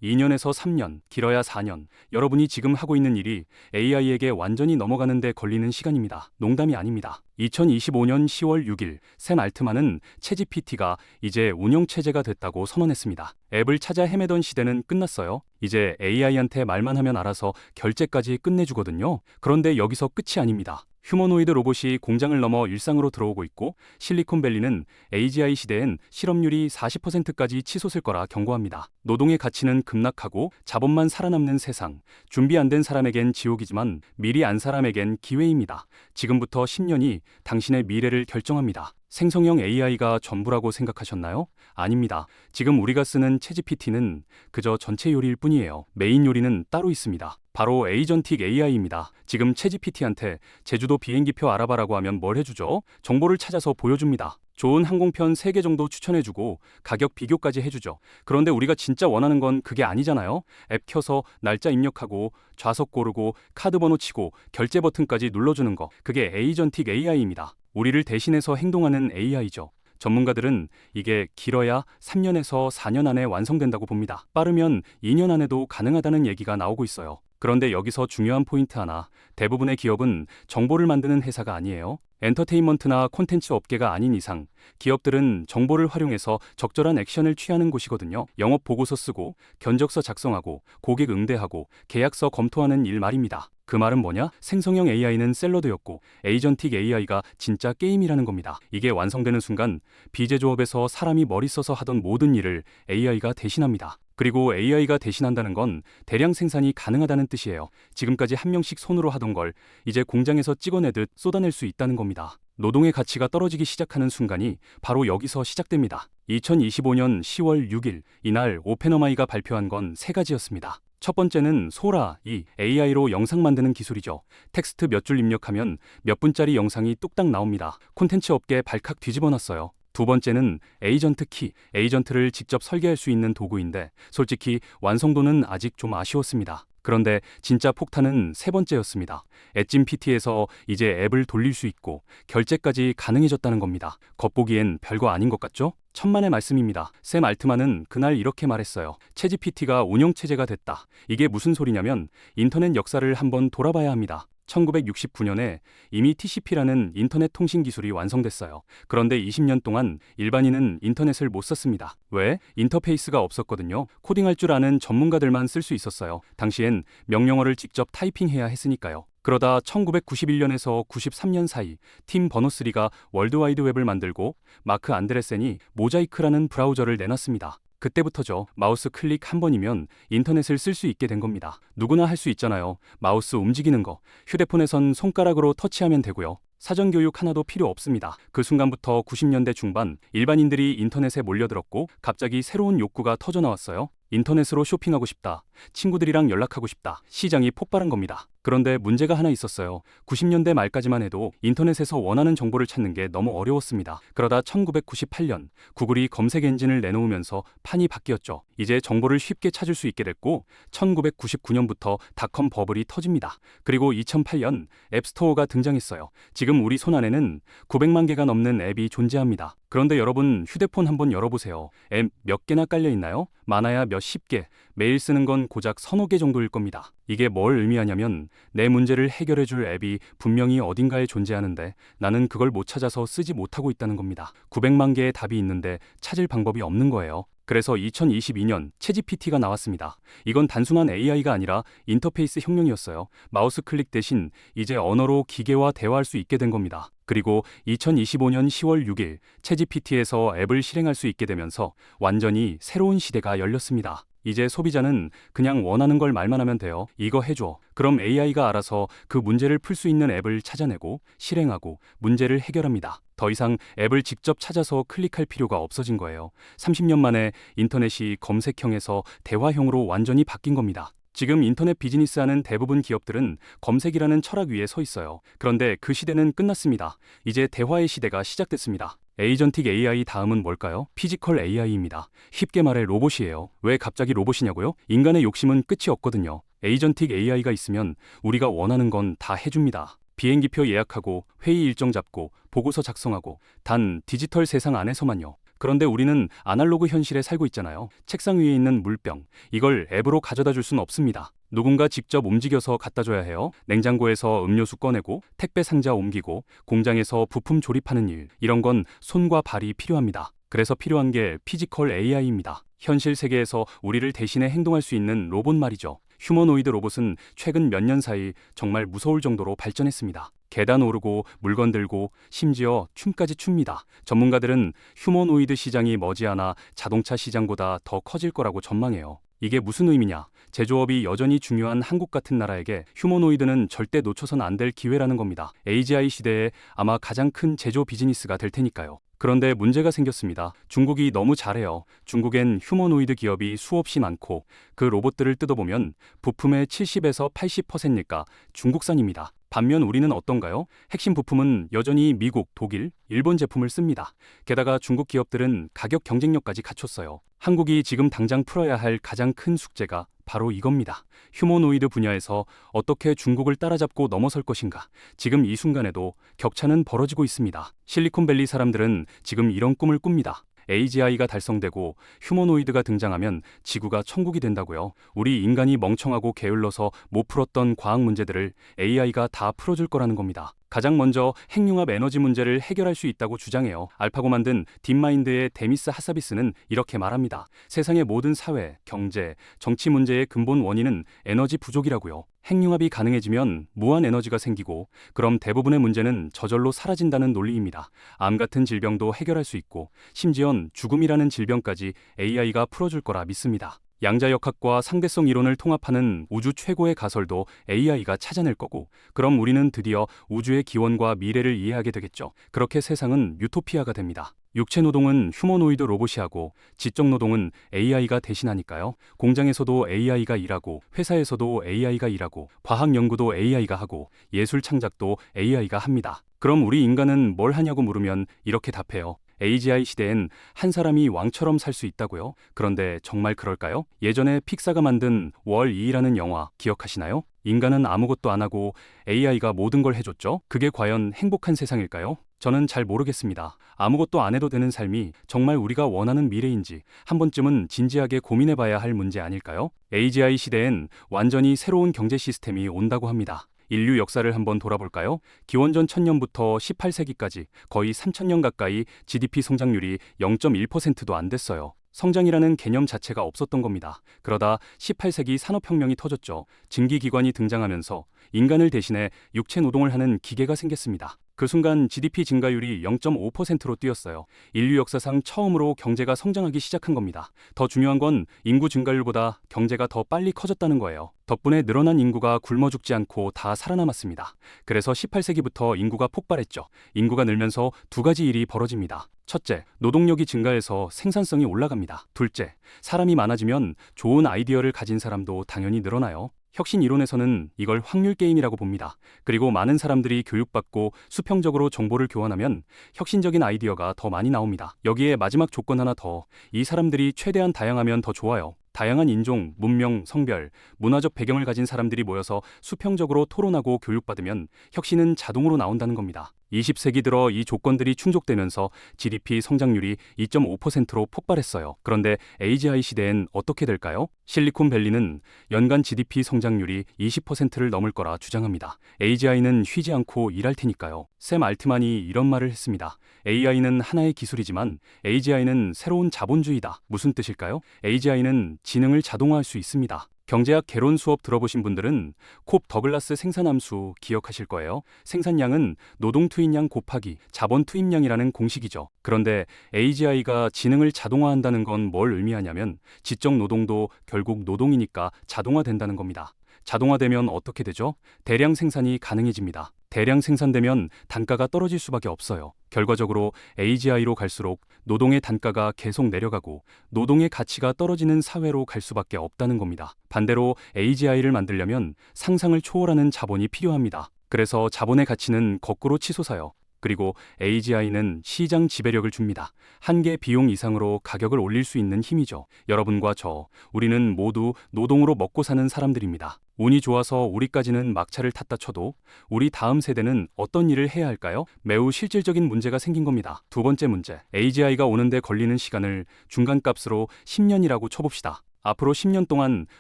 2년에서 3년, 길어야 4년. 여러분이 지금 하고 있는 일이 AI에게 완전히 넘어가는데 걸리는 시간입니다. 농담이 아닙니다. 2025년 10월 6일, 샘 알트만은 챗GPT가 이제 운영체제가 됐다고 선언했습니다. 앱을 찾아 헤매던 시대는 끝났어요. 이제 AI한테 말만 하면 알아서 결제까지 끝내주거든요. 그런데 여기서 끝이 아닙니다. 휴머노이드 로봇이 공장을 넘어 일상으로 들어오고 있고, 실리콘밸리는 AGI 시대엔 실업률이 40%까지 치솟을 거라 경고합니다. 노동의 가치는 급락하고 자본만 살아남는 세상. 준비 안 된 사람에겐 지옥이지만 미리 안 사람에겐 기회입니다. 지금부터 10년이 당신의 미래를 결정합니다. 생성형 AI가 전부라고 생각하셨나요? 아닙니다. 지금 우리가 쓰는 챗GPT는 그저 전체 요리일 뿐이에요. 메인 요리는 따로 있습니다. 바로 에이전틱 AI입니다. 지금 챗GPT한테 제주도 비행기표 알아봐라고 하면 뭘 해주죠? 정보를 찾아서 보여줍니다. 좋은 항공편 3개 정도 추천해주고 가격 비교까지 해주죠. 그런데 우리가 진짜 원하는 건 그게 아니잖아요. 앱 켜서 날짜 입력하고 좌석 고르고 카드 번호 치고 결제 버튼까지 눌러주는 거. 그게 에이전틱 AI입니다. 우리를 대신해서 행동하는 AI죠. 전문가들은 이게 길어야 3년에서 4년 안에 완성된다고 봅니다. 빠르면 2년 안에도 가능하다는 얘기가 나오고 있어요. 그런데 여기서 중요한 포인트 하나. 대부분의 기업은 정보를 만드는 회사가 아니에요. 엔터테인먼트나 콘텐츠 업계가 아닌 이상 기업들은 정보를 활용해서 적절한 액션을 취하는 곳이거든요. 영업 보고서 쓰고 견적서 작성하고 고객 응대하고 계약서 검토하는 일 말입니다. 그 말은 뭐냐? 생성형 AI는 샐러드였고 에이전틱 AI가 진짜 게임이라는 겁니다. 이게 완성되는 순간 비제조업에서 사람이 머리 써서 하던 모든 일을 AI가 대신합니다. 그리고 AI가 대신한다는 건 대량 생산이 가능하다는 뜻이에요. 지금까지 한 명씩 손으로 하던 걸 이제 공장에서 찍어내듯 쏟아낼 수 있다는 겁니다. 노동의 가치가 떨어지기 시작하는 순간이 바로 여기서 시작됩니다. 2025년 10월 6일, 이날 오펜어마이가 발표한 건 3가지였습니다. 첫 번째는 소라, 이 AI로 영상 만드는 기술이죠. 텍스트 몇 줄 입력하면 몇 분짜리 영상이 뚝딱 나옵니다. 콘텐츠 업계 발칵 뒤집어놨어요. 두 번째는 에이전트 키, 에이전트를 직접 설계할 수 있는 도구인데 솔직히 완성도는 아직 좀 아쉬웠습니다. 그런데 진짜 폭탄은 3번째였습니다. 엣진 PT에서 이제 앱을 돌릴 수 있고 결제까지 가능해졌다는 겁니다. 겉보기엔 별거 아닌 것 같죠? 천만의 말씀입니다. 샘 알트만은 그날 이렇게 말했어요. 챗GPT가 운영체제가 됐다. 이게 무슨 소리냐면 인터넷 역사를 한번 돌아봐야 합니다. 1969년에 이미 TCP라는 인터넷 통신 기술이 완성됐어요. 그런데 20년 동안 일반인은 인터넷을 못 썼습니다. 왜? 인터페이스가 없었거든요. 코딩할 줄 아는 전문가들만 쓸 수 있었어요. 당시엔 명령어를 직접 타이핑해야 했으니까요. 그러다 1991년에서 93년 사이 팀 버너스리가 월드와이드 웹을 만들고 마크 안드레센이 모자이크라는 브라우저를 내놨습니다. 그때부터죠. 마우스 클릭 한 번이면 인터넷을 쓸 수 있게 된 겁니다. 누구나 할 수 있잖아요. 마우스 움직이는 거. 휴대폰에선 손가락으로 터치하면 되고요. 사전교육 하나도 필요 없습니다. 그 순간부터 90년대 중반 일반인들이 인터넷에 몰려들었고 갑자기 새로운 욕구가 터져나왔어요. 인터넷으로 쇼핑하고 싶다. 친구들이랑 연락하고 싶다. 시장이 폭발한 겁니다. 그런데 문제가 하나 있었어요. 90년대 말까지만 해도 인터넷에서 원하는 정보를 찾는 게 너무 어려웠습니다. 그러다 1998년 구글이 검색 엔진을 내놓으면서 판이 바뀌었죠. 이제 정보를 쉽게 찾을 수 있게 됐고 1999년부터 닷컴 버블이 터집니다. 그리고 2008년 앱스토어가 등장했어요. 지금 우리 손안에는 900만 개가 넘는 앱이 존재합니다. 그런데 여러분 휴대폰 한번 열어보세요. 앱 몇 개나 깔려 있나요? 많아야 몇십 개. 매일 쓰는 건 고작 서너 개 정도일 겁니다. 이게 뭘 의미하냐면 내 문제를 해결해줄 앱이 분명히 어딘가에 존재하는데 나는 그걸 못 찾아서 쓰지 못하고 있다는 겁니다. 900만 개의 답이 있는데 찾을 방법이 없는 거예요. 그래서 2022년 챗GPT가 나왔습니다. 이건 단순한 AI가 아니라 인터페이스 혁명이었어요. 마우스 클릭 대신 이제 언어로 기계와 대화할 수 있게 된 겁니다. 그리고 2025년 10월 6일 챗GPT에서 앱을 실행할 수 있게 되면서 완전히 새로운 시대가 열렸습니다. 이제 소비자는 그냥 원하는 걸 말만 하면 돼요. 이거 해줘. 그럼 AI가 알아서 그 문제를 풀 수 있는 앱을 찾아내고 실행하고 문제를 해결합니다. 더 이상 앱을 직접 찾아서 클릭할 필요가 없어진 거예요. 30년 만에 인터넷이 검색형에서 대화형으로 완전히 바뀐 겁니다. 지금 인터넷 비즈니스하는 대부분 기업들은 검색이라는 철학 위에 서 있어요. 그런데 그 시대는 끝났습니다. 이제 대화의 시대가 시작됐습니다. 에이전틱 AI 다음은 뭘까요? 피지컬 AI입니다. 쉽게 말해 로봇이에요. 왜 갑자기 로봇이냐고요? 인간의 욕심은 끝이 없거든요. 에이전틱 AI가 있으면 우리가 원하는 건 다 해줍니다. 비행기표 예약하고 회의 일정 잡고 보고서 작성하고 단 디지털 세상 안에서만요. 그런데 우리는 아날로그 현실에 살고 있잖아요. 책상 위에 있는 물병, 이걸 앱으로 가져다 줄 수는 없습니다. 누군가 직접 움직여서 갖다 줘야 해요. 냉장고에서 음료수 꺼내고, 택배 상자 옮기고, 공장에서 부품 조립하는 일, 이런 건 손과 발이 필요합니다. 그래서 필요한 게 피지컬 AI입니다. 현실 세계에서 우리를 대신해 행동할 수 있는 로봇 말이죠. 휴머노이드 로봇은 최근 몇 년 사이 정말 무서울 정도로 발전했습니다. 계단 오르고 물건 들고 심지어 춤까지 춥니다. 전문가들은 휴머노이드 시장이 머지않아 자동차 시장보다 더 커질 거라고 전망해요. 이게 무슨 의미냐? 제조업이 여전히 중요한 한국 같은 나라에게 휴머노이드는 절대 놓쳐선 안 될 기회라는 겁니다. AGI 시대에 아마 가장 큰 제조 비즈니스가 될 테니까요. 그런데 문제가 생겼습니다. 중국이 너무 잘해요. 중국엔 휴머노이드 기업이 수없이 많고 그 로봇들을 뜯어보면 부품의 70에서 80%가 중국산입니다. 반면 우리는 어떤가요? 핵심 부품은 여전히 미국, 독일, 일본 제품을 씁니다. 게다가 중국 기업들은 가격 경쟁력까지 갖췄어요. 한국이 지금 당장 풀어야 할 가장 큰 숙제가 바로 이겁니다. 휴머노이드 분야에서 어떻게 중국을 따라잡고 넘어설 것인가. 지금 이 순간에도 격차는 벌어지고 있습니다. 실리콘밸리 사람들은 지금 이런 꿈을 꿉니다. AGI가 달성되고 휴머노이드가 등장하면 지구가 천국이 된다고요. 우리 인간이 멍청하고 게을러서 못 풀었던 과학 문제들을 AI가 다 풀어줄 거라는 겁니다. 가장 먼저 핵융합 에너지 문제를 해결할 수 있다고 주장해요. 알파고 만든 딥마인드의 데미스 하사비스는 이렇게 말합니다. 세상의 모든 사회, 경제, 정치 문제의 근본 원인은 에너지 부족이라고요. 핵융합이 가능해지면 무한 에너지가 생기고 그럼 대부분의 문제는 저절로 사라진다는 논리입니다. 암 같은 질병도 해결할 수 있고 심지어는 죽음이라는 질병까지 AI가 풀어줄 거라 믿습니다. 양자역학과 상대성 이론을 통합하는 우주 최고의 가설도 AI가 찾아낼 거고 그럼 우리는 드디어 우주의 기원과 미래를 이해하게 되겠죠. 그렇게 세상은 유토피아가 됩니다. 육체 노동은 휴머노이드 로봇이 하고 지적 노동은 AI가 대신하니까요. 공장에서도 AI가 일하고 회사에서도 AI가 일하고 과학 연구도 AI가 하고 예술 창작도 AI가 합니다. 그럼 우리 인간은 뭘 하냐고 물으면 이렇게 답해요. AGI 시대엔 한 사람이 왕처럼 살 수 있다고요? 그런데 정말 그럴까요? 예전에 픽사가 만든 월2라는 영화 기억하시나요? 인간은 아무것도 안 하고 AI가 모든 걸 해줬죠? 그게 과연 행복한 세상일까요? 저는 잘 모르겠습니다. 아무것도 안 해도 되는 삶이 정말 우리가 원하는 미래인지 한 번쯤은 진지하게 고민해봐야 할 문제 아닐까요? AGI 시대엔 완전히 새로운 경제 시스템이 온다고 합니다. 인류 역사를 한번 돌아볼까요? 기원전 1000년부터 18세기까지 거의 3000년 가까이 GDP 성장률이 0.1%도 안 됐어요. 성장이라는 개념 자체가 없었던 겁니다. 그러다 18세기 산업혁명이 터졌죠. 증기기관이 등장하면서 인간을 대신해 육체 노동을 하는 기계가 생겼습니다. 그 순간 GDP 증가율이 0.5%로 뛰었어요. 인류 역사상 처음으로 경제가 성장하기 시작한 겁니다. 더 중요한 건 인구 증가율보다 경제가 더 빨리 커졌다는 거예요. 덕분에 늘어난 인구가 굶어 죽지 않고 다 살아남았습니다. 그래서 18세기부터 인구가 폭발했죠. 인구가 늘면서 두 가지 일이 벌어집니다. 첫째, 노동력이 증가해서 생산성이 올라갑니다. 둘째, 사람이 많아지면 좋은 아이디어를 가진 사람도 당연히 늘어나요. 혁신 이론에서는 이걸 확률 게임이라고 봅니다. 그리고 많은 사람들이 교육받고 수평적으로 정보를 교환하면 혁신적인 아이디어가 더 많이 나옵니다. 여기에 마지막 조건 하나 더, 이 사람들이 최대한 다양하면 더 좋아요. 다양한 인종, 문명, 성별, 문화적 배경을 가진 사람들이 모여서 수평적으로 토론하고 교육받으면 혁신은 자동으로 나온다는 겁니다. 20세기 들어 이 조건들이 충족되면서 GDP 성장률이 2.5%로 폭발했어요. 그런데 AGI 시대엔 어떻게 될까요? 실리콘밸리는 연간 GDP 성장률이 20%를 넘을 거라 주장합니다. AGI는 쉬지 않고 일할 테니까요. 샘 알트만이 이런 말을 했습니다. AI는 하나의 기술이지만 AGI는 새로운 자본주의다. 무슨 뜻일까요? AGI는 지능을 자동화할 수 있습니다. 경제학 개론 수업 들어보신 분들은 콥 더글라스 생산함수 기억하실 거예요. 생산량은 노동 투입량 곱하기 자본 투입량이라는 공식이죠. 그런데 AGI가 지능을 자동화한다는 건 뭘 의미하냐면 지적 노동도 결국 노동이니까 자동화된다는 겁니다. 자동화되면 어떻게 되죠? 대량 생산이 가능해집니다. 대량 생산되면 단가가 떨어질 수밖에 없어요. 결과적으로 AGI로 갈수록 노동의 단가가 계속 내려가고 노동의 가치가 떨어지는 사회로 갈 수밖에 없다는 겁니다. 반대로 AGI를 만들려면 상상을 초월하는 자본이 필요합니다. 그래서 자본의 가치는 거꾸로 치솟아요. 그리고 AGI는 시장 지배력을 줍니다. 한계 비용 이상으로 가격을 올릴 수 있는 힘이죠. 여러분과 저, 우리는 모두 노동으로 먹고 사는 사람들입니다. 운이 좋아서 우리까지는 막차를 탔다 쳐도 우리 다음 세대는 어떤 일을 해야 할까요? 매우 실질적인 문제가 생긴 겁니다. 두 번째 문제, AGI가 오는데 걸리는 시간을 중간값으로 10년이라고 쳐봅시다. 앞으로 10년 동안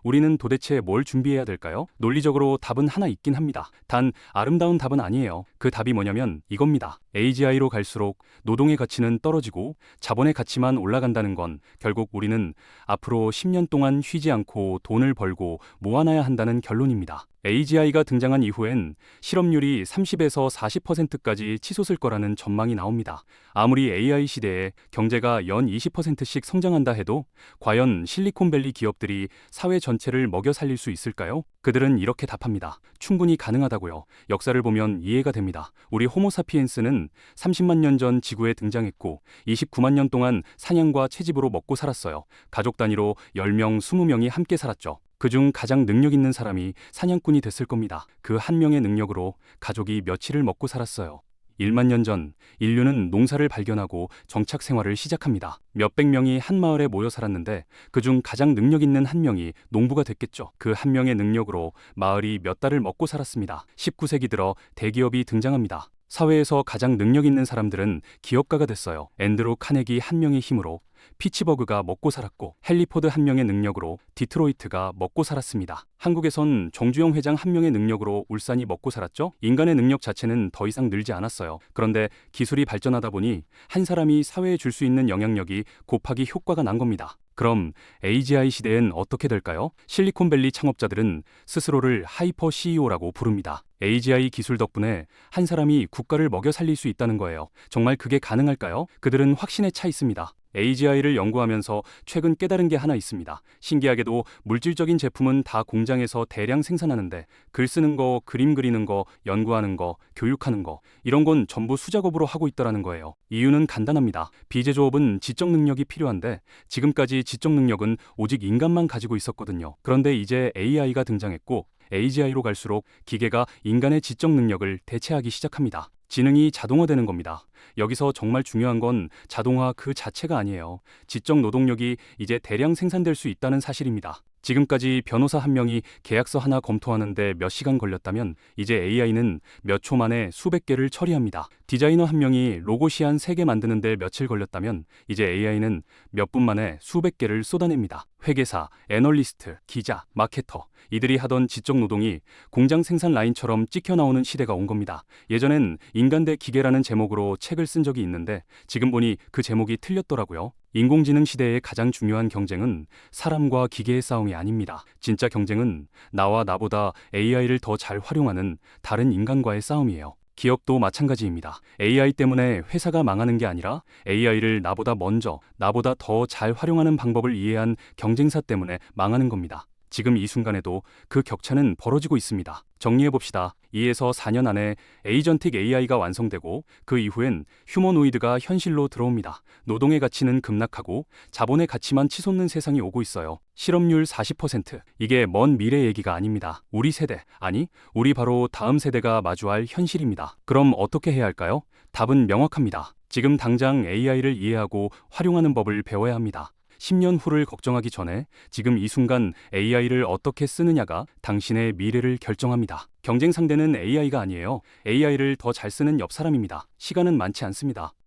우리는 도대체 뭘 준비해야 될까요? 논리적으로 답은 하나 있긴 합니다. 단 아름다운 답은 아니에요. 그 답이 뭐냐면 이겁니다. AGI로 갈수록 노동의 가치는 떨어지고 자본의 가치만 올라간다는 건 결국 우리는 앞으로 10년 동안 쉬지 않고 돈을 벌고 모아놔야 한다는 결론입니다. AGI가 등장한 이후엔 실업률이 30에서 40%까지 치솟을 거라는 전망이 나옵니다. 아무리 AI 시대에 경제가 연 20%씩 성장한다 해도 과연 실리콘밸리 기업들이 사회 전체를 먹여 살릴 수 있을까요? 그들은 이렇게 답합니다. 충분히 가능하다고요. 역사를 보면 이해가 됩니다. 우리 호모사피엔스는 30만 년 전 지구에 등장했고 29만 년 동안 사냥과 채집으로 먹고 살았어요. 가족 단위로 10명, 20명이 함께 살았죠. 그중 가장 능력 있는 사람이 사냥꾼이 됐을 겁니다. 그 한 명의 능력으로 가족이 며칠을 먹고 살았어요. 1만 년 전 인류는 농사를 발견하고 정착 생활을 시작합니다. 몇백 명이 한 마을에 모여 살았는데 그중 가장 능력 있는 한 명이 농부가 됐겠죠. 그 한 명의 능력으로 마을이 몇 달을 먹고 살았습니다. 19세기 들어 대기업이 등장합니다. 사회에서 가장 능력 있는 사람들은 기업가가 됐어요. 앤드루 카네기 한 명의 힘으로 피츠버그가 먹고 살았고 헨리 포드 한 명의 능력으로 디트로이트가 먹고 살았습니다. 한국에선 정주영 회장 한 명의 능력으로 울산이 먹고 살았죠. 인간의 능력 자체는 더 이상 늘지 않았어요. 그런데 기술이 발전하다 보니 한 사람이 사회에 줄 수 있는 영향력이 곱하기 효과가 난 겁니다. 그럼 AGI 시대엔 어떻게 될까요? 실리콘밸리 창업자들은 스스로를 하이퍼 CEO라고 부릅니다. AGI 기술 덕분에 한 사람이 국가를 먹여 살릴 수 있다는 거예요. 정말 그게 가능할까요? 그들은 확신에 차 있습니다. AGI를 연구하면서 최근 깨달은 게 하나 있습니다. 신기하게도 물질적인 제품은 다 공장에서 대량 생산하는데 글 쓰는 거, 그림 그리는 거, 연구하는 거, 교육하는 거 이런 건 전부 수작업으로 하고 있더라는 거예요. 이유는 간단합니다. 비제조업은 지적 능력이 필요한데 지금까지 지적 능력은 오직 인간만 가지고 있었거든요. 그런데 이제 AI가 등장했고 AGI로 갈수록 기계가 인간의 지적 능력을 대체하기 시작합니다. 지능이 자동화되는 겁니다. 여기서 정말 중요한 건 자동화 그 자체가 아니에요. 지적 노동력이 이제 대량 생산될 수 있다는 사실입니다. 지금까지 변호사 한 명이 계약서 하나 검토하는데 몇 시간 걸렸다면 이제 AI는 몇 초 만에 수백 개를 처리합니다. 디자이너 한 명이 로고 시안 3개 만드는데 며칠 걸렸다면 이제 AI는 몇 분 만에 수백 개를 쏟아냅니다. 회계사, 애널리스트, 기자, 마케터 이들이 하던 지적 노동이 공장 생산 라인처럼 찍혀 나오는 시대가 온 겁니다. 예전엔 인간 대 기계라는 제목으로 책을 쓴 적이 있는데 지금 보니 그 제목이 틀렸더라고요. 인공지능 시대의 가장 중요한 경쟁은 사람과 기계의 싸움이 아닙니다. 진짜 경쟁은 나와 나보다 AI를 더 잘 활용하는 다른 인간과의 싸움이에요. 기업도 마찬가지입니다. AI 때문에 회사가 망하는 게 아니라 AI를 나보다 먼저, 나보다 더 잘 활용하는 방법을 이해한 경쟁사 때문에 망하는 겁니다. 지금 이 순간에도 그 격차는 벌어지고 있습니다. 정리해봅시다. 2에서 4년 안에 에이전틱 AI가 완성되고 그 이후엔 휴머노이드가 현실로 들어옵니다. 노동의 가치는 급락하고 자본의 가치만 치솟는 세상이 오고 있어요. 실업률 40%. 이게 먼 미래 얘기가 아닙니다. 우리 세대, 아니 우리 바로 다음 세대가 마주할 현실입니다. 그럼 어떻게 해야 할까요? 답은 명확합니다. 지금 당장 AI를 이해하고 활용하는 법을 배워야 합니다. 10년 후를 걱정하기 전에 지금 이 순간 AI를 어떻게 쓰느냐가 당신의 미래를 결정합니다. 경쟁 상대는 AI가 아니에요. AI를 더 잘 쓰는 옆 사람입니다. 시간은 많지 않습니다.